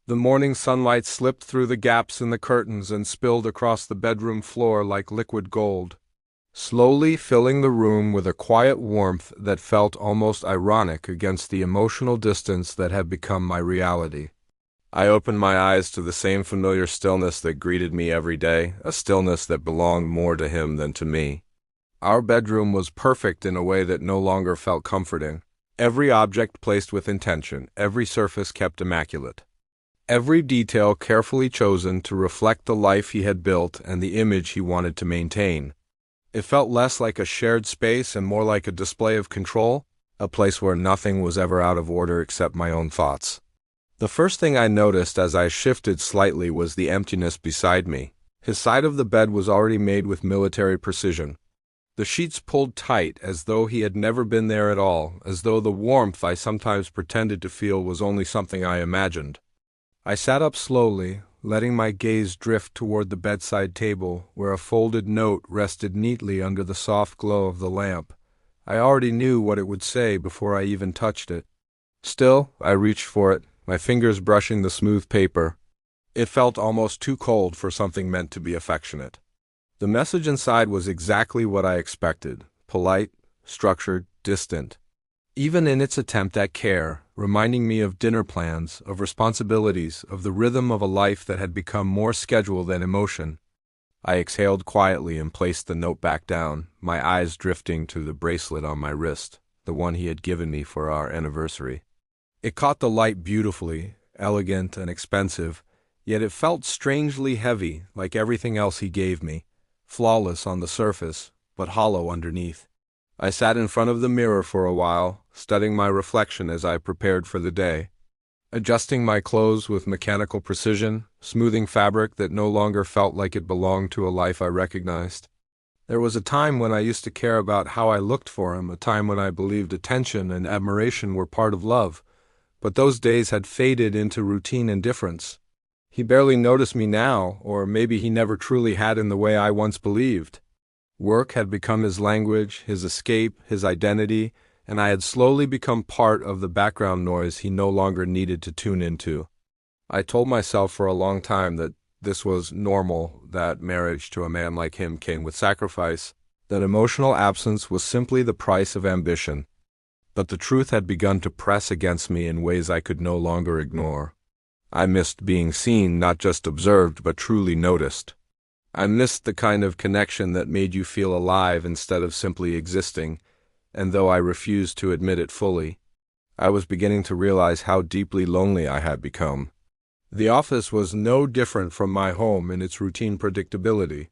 The morning sunlight slipped through the gaps in the curtains and spilled across the bedroom floor like liquid gold, slowly filling the room with a quiet warmth that felt almost ironic against the emotional distance that had become my reality. I opened my eyes to the same familiar stillness that greeted me every day, a stillness that belonged more to him than to me. Our bedroom was perfect in a way that no longer felt comforting. Every object placed with intention, every surface kept immaculate. Every detail carefully chosen to reflect the life he had built and the image he wanted to maintain. It felt less like a shared space and more like a display of control, a place where nothing was ever out of order except my own thoughts. The first thing I noticed as I shifted slightly was the emptiness beside me. His side of the bed was already made with military precision. The sheets pulled tight as though he had never been there at all, as though the warmth I sometimes pretended to feel was only something I imagined. I sat up slowly, letting my gaze drift toward the bedside table, where a folded note rested neatly under the soft glow of the lamp. I already knew what it would say before I even touched it. Still, I reached for it, my fingers brushing the smooth paper. It felt almost too cold for something meant to be affectionate. The message inside was exactly what I expected, polite, structured, distant. Even in its attempt at care, reminding me of dinner plans, of responsibilities, of the rhythm of a life that had become more schedule than emotion. I exhaled quietly and placed the note back down, my eyes drifting to the bracelet on my wrist, the one he had given me for our anniversary. It caught the light beautifully, elegant and expensive, yet it felt strangely heavy, like everything else he gave me, flawless on the surface, but hollow underneath. I sat in front of the mirror for a while, studying my reflection as I prepared for the day, adjusting my clothes with mechanical precision, smoothing fabric that no longer felt like it belonged to a life I recognized. There was a time when I used to care about how I looked for him, a time when I believed attention and admiration were part of love, but those days had faded into routine indifference. He barely noticed me now, or maybe he never truly had in the way I once believed. Work had become his language, his escape, his identity, and I had slowly become part of the background noise he no longer needed to tune into. I told myself for a long time that this was normal, that marriage to a man like him came with sacrifice, that emotional absence was simply the price of ambition. But the truth had begun to press against me in ways I could no longer ignore. I missed being seen, not just observed, but truly noticed. I missed the kind of connection that made you feel alive instead of simply existing, and though I refused to admit it fully, I was beginning to realize how deeply lonely I had become. The office was no different from my home in its routine predictability.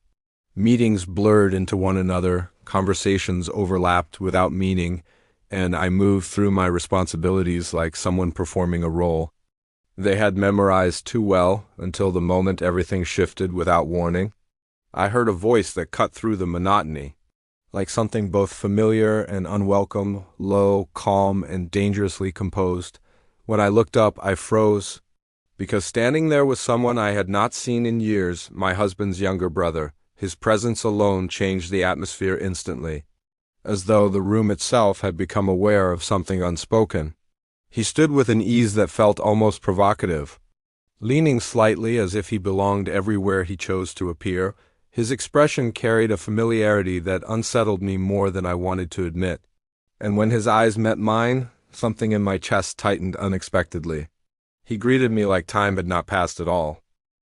Meetings blurred into one another, conversations overlapped without meaning, and I moved through my responsibilities like someone performing a role. They had memorized too well until the moment everything shifted without warning. I heard a voice that cut through the monotony, like something both familiar and unwelcome, low, calm, and dangerously composed. When I looked up, I froze, because standing there was someone I had not seen in years, my husband's younger brother. His presence alone changed the atmosphere instantly, as though the room itself had become aware of something unspoken. He stood with an ease that felt almost provocative, leaning slightly as if he belonged everywhere he chose to appear. His expression carried a familiarity that unsettled me more than I wanted to admit, and when his eyes met mine, something in my chest tightened unexpectedly. He greeted me like time had not passed at all,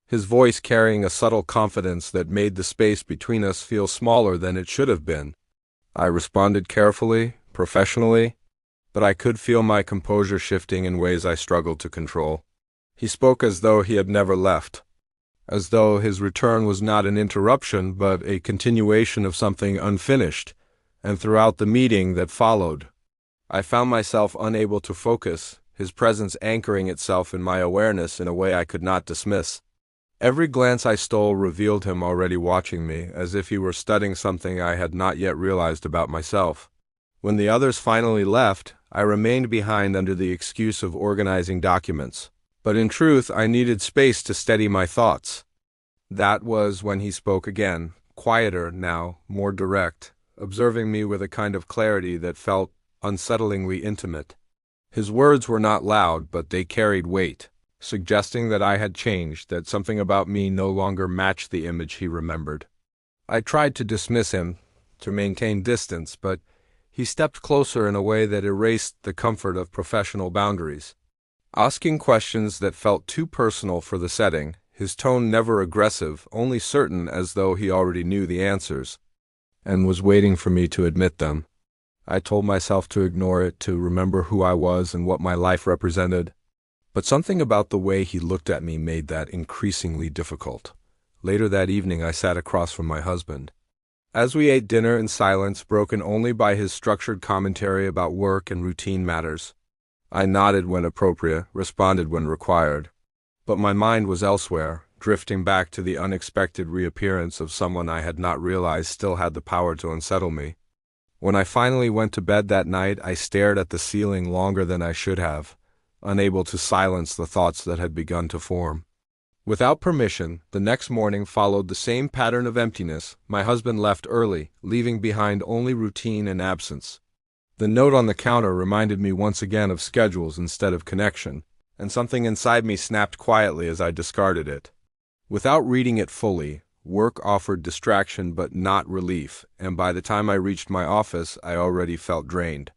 his voice carrying a subtle confidence that made the space between us feel smaller than it should have been. I responded carefully, professionally, but I could feel my composure shifting in ways I struggled to control. He spoke as though he had never left, as though his return was not an interruption but a continuation of something unfinished, and throughout the meeting that followed, I found myself unable to focus, his presence anchoring itself in my awareness in a way I could not dismiss. Every glance I stole revealed him already watching me, as if he were studying something I had not yet realized about myself. When the others finally left, I remained behind under the excuse of organizing documents. But in truth, I needed space to steady my thoughts. That was when he spoke again, quieter now, more direct, observing me with a kind of clarity that felt unsettlingly intimate. His words were not loud, but they carried weight. suggesting that I had changed, that something about me no longer matched the image he remembered. I tried to dismiss him, to maintain distance, but he stepped closer in a way that erased the comfort of professional boundaries. Asking questions that felt too personal for the setting, his tone never aggressive, only certain, as though he already knew the answers, and was waiting for me to admit them. I told myself to ignore it, to remember who I was and what my life represented. But something about the way he looked at me made that increasingly difficult. Later that evening, I sat across from my husband. As we ate dinner in silence, broken only by his structured commentary about work and routine matters, I nodded when appropriate, responded when required. But my mind was elsewhere, drifting back to the unexpected reappearance of someone I had not realized still had the power to unsettle me. When I finally went to bed that night, I stared at the ceiling longer than I should have, unable to silence the thoughts that had begun to form. Without permission, the next morning followed the same pattern of emptiness. My husband left early, leaving behind only routine and absence. The note on the counter reminded me once again of schedules instead of connection, and something inside me snapped quietly as I discarded it. Without reading it fully, work offered distraction but not relief, and by the time I reached my office, I already felt drained.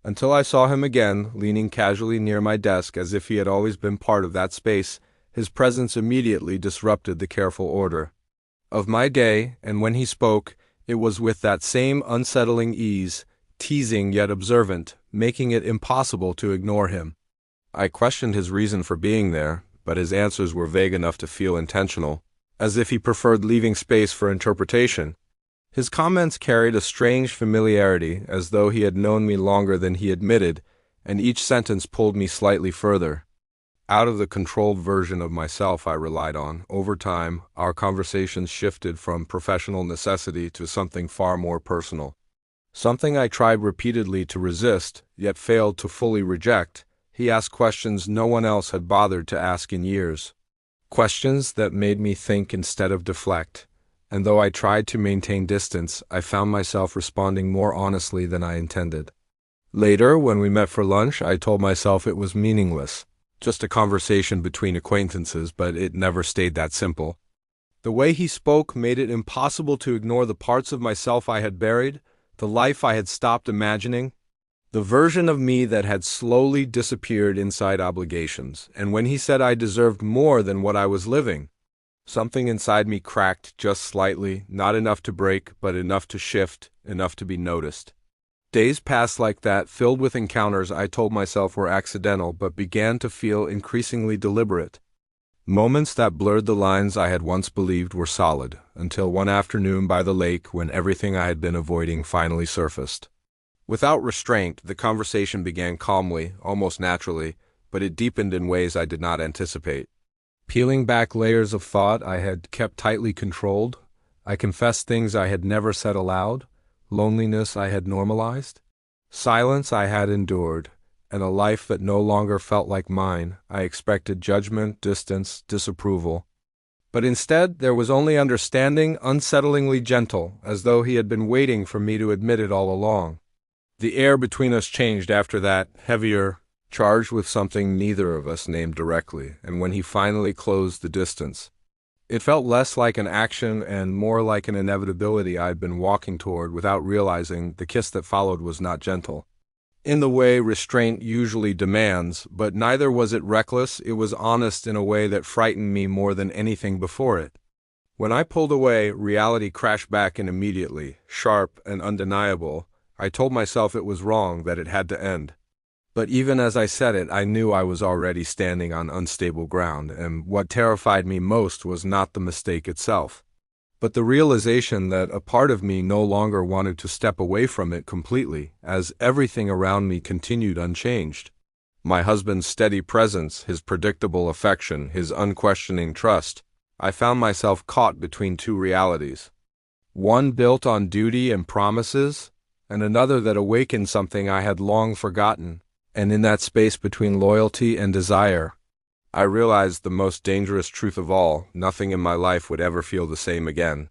Until I saw him again, leaning casually near my desk as if he had always been part of that space. His presence immediately disrupted the careful order of my day, and when he spoke, it was with that same unsettling ease, teasing yet observant, making it impossible to ignore him. I questioned his reason for being there, but his answers were vague enough to feel intentional, as if he preferred leaving space for interpretation. His comments carried a strange familiarity, as though he had known me longer than he admitted, and each sentence pulled me slightly further out of the controlled version of myself I relied on. Over time, our conversations shifted from professional necessity to something far more personal. Something I tried repeatedly to resist, yet failed to fully reject. He asked questions no one else had bothered to ask in years. Questions that made me think instead of deflect. And though I tried to maintain distance, I found myself responding more honestly than I intended. Later, when we met for lunch, I told myself it was meaningless. Just a conversation between acquaintances, but it never stayed that simple. The way he spoke made it impossible to ignore the parts of myself I had buried, the life I had stopped imagining, the version of me that had slowly disappeared inside obligations. And when he said I deserved more than what I was living, something inside me cracked just slightly, not enough to break, but enough to shift, enough to be noticed. Days passed like that, filled with encounters I told myself were accidental, but began to feel increasingly deliberate. Moments that blurred the lines I had once believed were solid, until one afternoon by the lake when everything I had been avoiding finally surfaced. Without restraint, the conversation began calmly, almost naturally, but it deepened in ways I did not anticipate. Peeling back layers of thought I had kept tightly controlled, I confessed things I had never said aloud, loneliness I had normalized, silence I had endured, and a life that no longer felt like mine. I expected judgment, distance, disapproval. But instead, there was only understanding, unsettlingly gentle, as though he had been waiting for me to admit it all along. The air between us changed after that, heavier, charged with something neither of us named directly, and when he finally closed the distance, it felt less like an action and more like an inevitability I had been walking toward without realizing. The kiss that followed was not gentle, in the way restraint usually demands, but neither was it reckless. It was honest in a way that frightened me more than anything before it. When I pulled away, reality crashed back in immediately, sharp and undeniable. I told myself it was wrong, that it had to end. But even as I said it, I knew I was already standing on unstable ground, and what terrified me most was not the mistake itself, but the realization that a part of me no longer wanted to step away from it completely, as everything around me continued unchanged. My husband's steady presence, his predictable affection, his unquestioning trust. I found myself caught between two realities. One built on duty and promises, and another that awakened something I had long forgotten. And in that space between loyalty and desire, I realized the most dangerous truth of all: nothing in my life would ever feel the same again.